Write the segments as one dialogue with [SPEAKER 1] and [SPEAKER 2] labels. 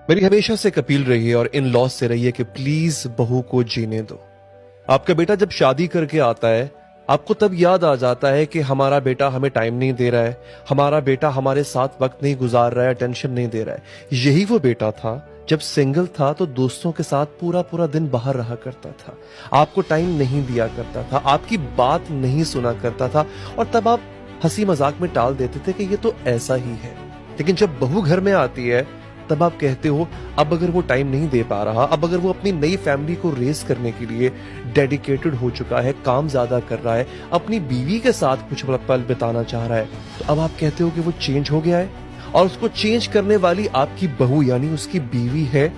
[SPEAKER 1] मेरी हमेशा से एक अपील रही है और इन लॉज से रही है कि प्लीज बहू को जीने दो। आपका बेटा जब शादी करके आता है, आपको तब याद आ जाता है कि हमारा बेटा हमें टाइम नहीं दे रहा है, हमारा बेटा हमारे साथ वक्त नहीं गुजार रहा है, टेंशन नहीं दे रहा है। यही वो बेटा था जब सिंगल था तो दोस्तों के साथ पूरा पूरा दिन बाहर रहा करता था, आपको टाइम नहीं दिया करता था, आपकी बात नहीं सुना करता था और तब आप हंसी मजाक में टाल देते थे कि ये तो ऐसा ही है। लेकिन जब बहू घर में आती है तब आप कहते हो अब अगर वो टाइम नहीं दे पा रहा, अब अगर वो अपनी नई फैमिली को रेस करने के लिए डेडिकेटेड हो चुका है, काम ज्यादा कर रहा है, अपनी बीवी के साथ कुछ पल बिताना चाह रहा है, तो अब आप कहते हो कि वो चेंज हो गया है और उसको चेंज करने वाली आपकी बहू यानी उसकी बीवी है।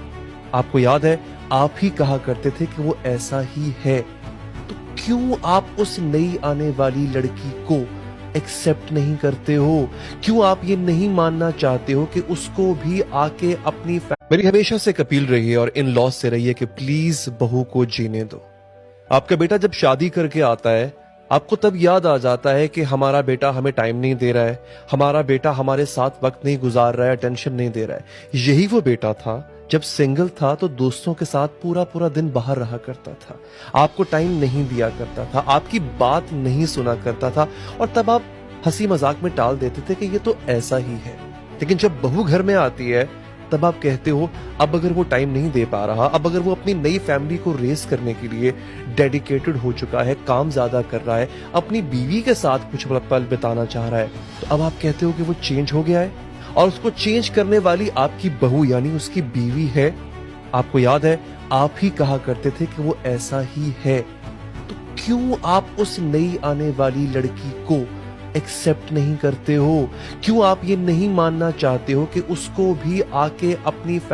[SPEAKER 1] आपको याद है आप ही कहा करते थे कि वो ऐसा ही है, तो क्यों आप उस नई आने वाली लड़की को एक्सेप्ट नहीं करते हो? क्यों आप ये नहीं मानना चाहते हो कि उसको भी आके अपनी मेरी हमेशा से एक अपील रही है और इन लॉज से रही है कि प्लीज बहू को जीने दो। आपका बेटा जब शादी करके आता है, आपको तब याद आ जाता है कि हमारा बेटा हमें टाइम नहीं दे रहा है, हमारा बेटा हमारे साथ वक्त नहीं गुजार रहा है, टेंशन नहीं दे रहा है। यही वो बेटा था जब सिंगल था तो दोस्तों के साथ पूरा पूरा दिन बाहर रहा करता था, आपको टाइम नहीं दिया करता था, आपकी बात नहीं सुना करता था और तब आप हंसी मजाक में टाल देते थे कि ये तो ऐसा ही है। लेकिन जब बहू घर में आती है तब आप कहते हो अब अगर वो टाइम नहीं दे पा रहा, अब अगर वो अपनी नई फैमिली को रेस करने के लिए डेडिकेटेड हो चुका है, काम ज्यादा कर रहा है, अपनी बीवी के साथ कुछ पल बिताना चाह रहा है, तो अब आप कहते हो कि वो चेंज हो गया है और उसको चेंज करने वाली आपकी बहू यानी उसकी बीवी है। आपको याद है आप ही कहा करते थे कि वो ऐसा ही है, तो क्यों आप उस नई आने वाली लड़की को एक्सेप्ट नहीं करते हो? क्यों आप ये नहीं मानना चाहते हो कि उसको भी आके अपनी